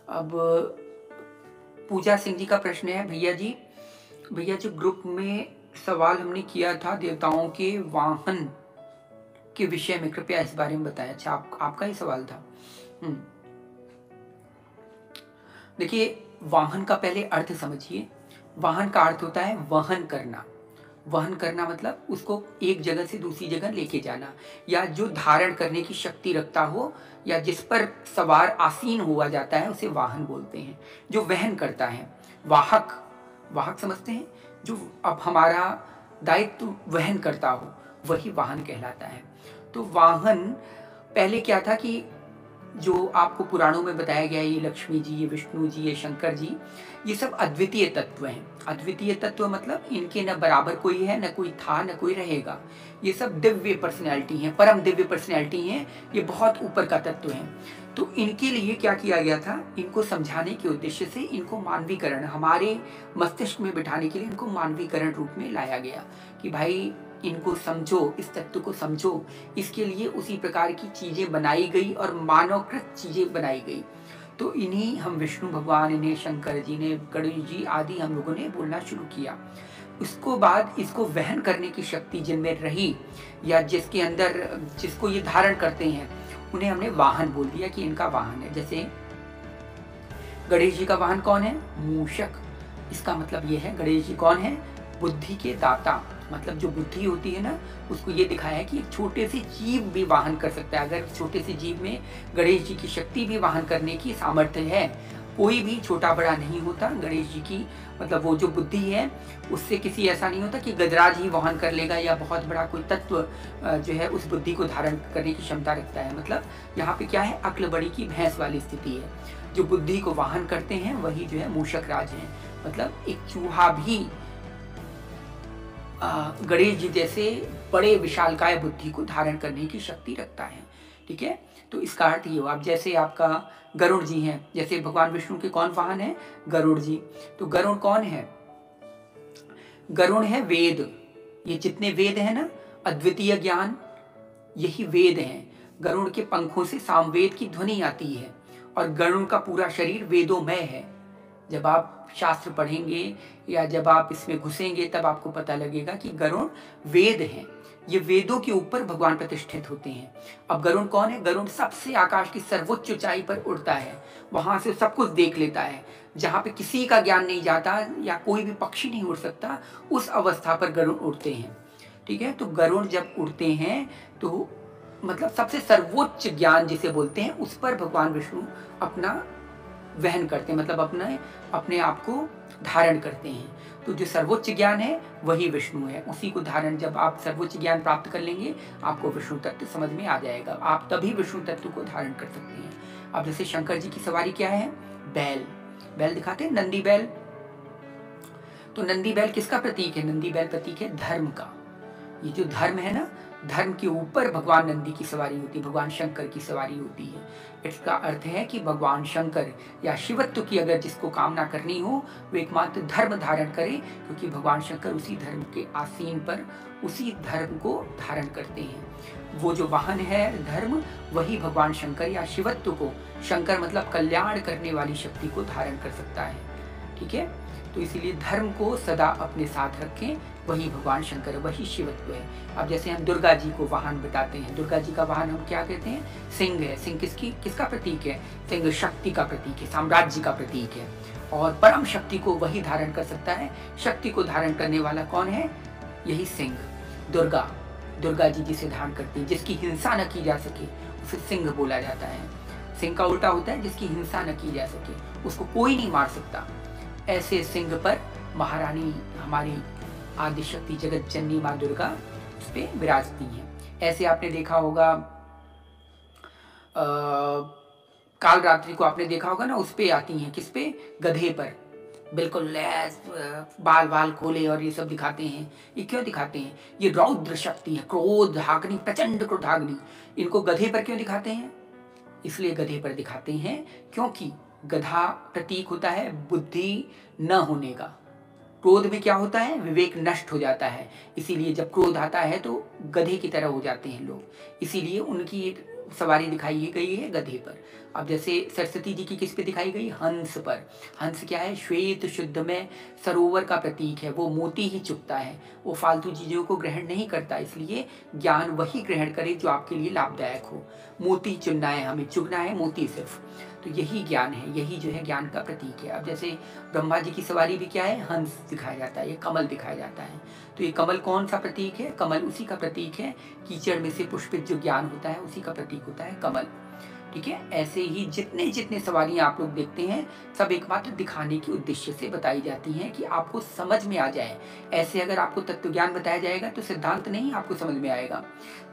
अब पूजा सिंह जी का प्रश्न है, भैया जो ग्रुप में सवाल हमने किया था देवताओं के वाहन के विषय में, कृपया इस बारे में बताएं। अच्छा, आपका ही सवाल था। देखिए, वाहन का पहले अर्थ समझिए। वाहन का अर्थ होता है वहन करना। वहन करना मतलब उसको एक जगह से दूसरी जगह लेके जाना, या जो धारण करने की शक्ति रखता हो, या जिस पर सवार आसीन हुआ जाता है उसे वाहन बोलते हैं। जो वहन करता है, वाहक, वाहक समझते हैं, जो अब हमारा दायित्व वहन करता हो वही वाहन कहलाता है। तो वाहन पहले क्या था कि जो आपको पुराणों में बताया गया, ये लक्ष्मी जी, ये विष्णु जी, ये शंकर जी, ये सब अद्वितीय तत्व हैं। अद्वितीय तत्व मतलब इनके न बराबर कोई है, न कोई था, न कोई रहेगा। ये सब दिव्य पर्सनैलिटी हैं, परम दिव्य पर्सनैलिटी हैं। ये बहुत ऊपर का तत्व है। तो इनके लिए क्या किया गया था, इनको समझाने के उद्देश्य से इनको मानवीकरण, हमारे मस्तिष्क में बिठाने के लिए इनको मानवीकरण रूप में लाया गया कि भाई इनको समझो, इस तत्व को समझो। इसके लिए उसी प्रकार की चीजें बनाई गई और मानवकृत चीजें बनाई गई। तो इन्हीं हम विष्णु भगवान, इन्हें शंकर जी ने, गणेश जी आदि हम लोगों ने बोलना शुरू किया। उसको बाद इसको वहन करने की शक्ति जिनमें रही, या जिसके अंदर, जिसको ये धारण करते हैं, उन्हें हमने वाहन बोल दिया कि इनका वाहन है। जैसे गणेश जी का वाहन कौन है? मूषक। इसका मतलब ये है, गणेश जी कौन है? बुद्धि के दाता। मतलब जो बुद्धि होती है ना, उसको ये दिखाया है कि एक छोटे से जीव भी वाहन कर सकता है। अगर छोटे से जीव में गणेश जी की शक्ति भी वाहन करने की सामर्थ्य है, कोई भी छोटा बड़ा नहीं होता। गणेश जी की मतलब वो जो बुद्धि है, उससे किसी ऐसा नहीं होता कि गजराज ही वाहन कर लेगा, या बहुत बड़ा कोई तत्व जो है उस बुद्धि को धारण करने की क्षमता रखता है। मतलब यहाँ पे क्या है, अक्ल बड़ी की भैंस वाली स्थिति है। जो बुद्धि को वाहन करते हैं वही जो है मूषक राज है। मतलब एक चूहा भी गणेश जी जैसे बड़े विशालकाय बुद्धि को धारण करने की शक्ति रखता है। ठीक है, तो इसका अर्थ ये हुआ। अब जैसे आपका गरुड़ जी हैं, जैसे भगवान विष्णु के कौन वाहन है? गरुड़ जी। तो गरुड़ कौन है? गरुड़ है वेद। ये जितने वेद हैं ना, अद्वितीय ज्ञान, यही वेद हैं। गरुड़ के पंखों से सामवेद की ध्वनि आती है, और गरुड़ का पूरा शरीर वेदोमय है। जब आप शास्त्र पढ़ेंगे या जब आप इसमें घुसेंगे तब आपको पता लगेगा कि गरुड़ वेद हैं। ये वेदों के ऊपर भगवान प्रतिष्ठित होते हैं। अब गरुड़ कौन है? गरुड़ सबसे आकाश की सर्वोच्च ऊंचाई पर उड़ता है, वहां से सब कुछ देख लेता है। जहां पे किसी का ज्ञान नहीं जाता या कोई भी पक्षी नहीं उड़ सकता, उस अवस्था पर गरुड़ उड़ते हैं। ठीक है, तो गरुड़ जब उड़ते हैं तो मतलब सबसे सर्वोच्च ज्ञान जिसे बोलते हैं, उस पर भगवान विष्णु अपना वहन करते हैं, मतलब अपने आप को धारण करते हैं। तो जो सर्वोच्च ज्ञान है वही विष्णु है। उसी को धारण, जब आप सर्वोच्च ज्ञान प्राप्त कर लेंगे, आपको विष्णु तत्व समझ में आ जाएगा। आप तभी विष्णु तत्व को धारण कर सकते हैं। अब जैसे शंकर जी की सवारी क्या है? बैल। बैल दिखाते हैं, नंदी बैल। तो नंदी बैल किसका प्रतीक है? नंदी बैल प्रतीक है धर्म का। ये जो धर्म है ना, धर्म के ऊपर भगवान नंदी की सवारी होती है, भगवान शंकर की सवारी होती है। इसका अर्थ है कि भगवान शंकर या शिवत्व की अगर जिसको कामना करनी हो, वो एकमात्र धर्म धारण करे, क्योंकि भगवान शंकर उसी धर्म के आसीन पर उसी धर्म को धारण करते हैं। वो जो वाहन है धर्म, वही भगवान शंकर या शिवत्व को, शंकर मतलब कल्याण करने वाली शक्ति को धारण कर सकता है। ठीक है, तो इसीलिए धर्म को सदा अपने साथ रखें, वही भगवान शंकर, वही शिवत्व है। अब जैसे हम दुर्गा जी को वाहन बताते हैं, दुर्गा जी का वाहन हम क्या कहते हैं? सिंह है। सिंह किसका प्रतीक है? सिंह शक्ति का प्रतीक है, साम्राज्य का प्रतीक है। और परम शक्ति को वही धारण कर सकता है। शक्ति को धारण करने वाला कौन है? यही सिंह, दुर्गा। दुर्गा जी जिसे धारण करती है, जिसकी हिंसा न की जा सके, उसे सिंह बोला जाता है। सिंह का उल्टा होता है जिसकी हिंसा न की जा सके, उसको कोई नहीं मार सकता। ऐसे सिंह पर महारानी हमारी आदिशक्ति जगत जननी माँ दुर्गा उस पे विराजती हैं। ऐसे आपने देखा होगा काल रात्रि को आपने देखा होगा ना, उस पे आती हैं। किस पे? गधे पर, बिल्कुल लैस, बाल बाल खोले और ये सब दिखाते हैं। ये क्यों दिखाते हैं? ये रौद्र शक्ति है, क्रोधाग्नि, प्रचंड क्रोधाग्नि। इनको गधे पर क्यों दिखाते हैं? इसलिए गधे पर दिखाते हैं क्योंकि गधा प्रतीक होता है बुद्धि न होने का। क्रोध में क्या होता है? विवेक नष्ट हो जाता है। इसीलिए जब क्रोध आता है तो गधे की तरह हो जाते हैं लोग। इसीलिए उनकी सवारी दिखाई गई है गधे पर। अब जैसे सरस्वती जी की किस पे दिखाई गई? हंस पर। हंस क्या है? श्वेत शुद्ध में सरोवर का प्रतीक है। वो मोती ही चुगता है, वो फालतू चीज़ों को ग्रहण नहीं करता, इसलिए ज्ञान वही ग्रहण करे जो आपके लिए लाभदायक हो। मोती चुनना है हमें, चुगना है मोती सिर्फ। तो यही ज्ञान है, यही जो है ज्ञान का प्रतीक है। अब जैसे ब्रह्मा जी की सवारी भी क्या है? हंस दिखाया जाता है, ये कमल दिखाया जाता है। तो ये कमल कौन सा प्रतीक है? कमल उसी का प्रतीक है, कीचड़ में से पुष्पित जो ज्ञान होता है उसी का प्रतीक होता है कमल। ठीक है, ऐसे ही जितने जितने सवारियाँ आप लोग देखते हैं सब एकमात्र दिखाने के उद्देश्य से बताई जाती हैं कि आपको समझ में आ जाए। ऐसे अगर आपको तत्व ज्ञान बताया जाएगा तो सिद्धांत नहीं आपको समझ में आएगा।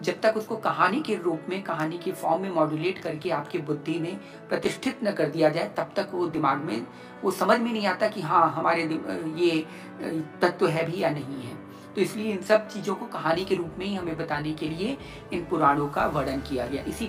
जब तक उसको कहानी के रूप में, कहानी के फॉर्म में मॉड्यूलेट करके आपकी बुद्धि में प्रतिष्ठित न कर दिया जाए, तब तक वो दिमाग में वो समझ में नहीं आता कि हाँ हमारे ये तत्व है भी या नहीं है। तो इसलिए इन सब चीज़ों को कहानी के रूप में ही हमें बताने के लिए इन पुराणों का वर्णन किया गया। इसी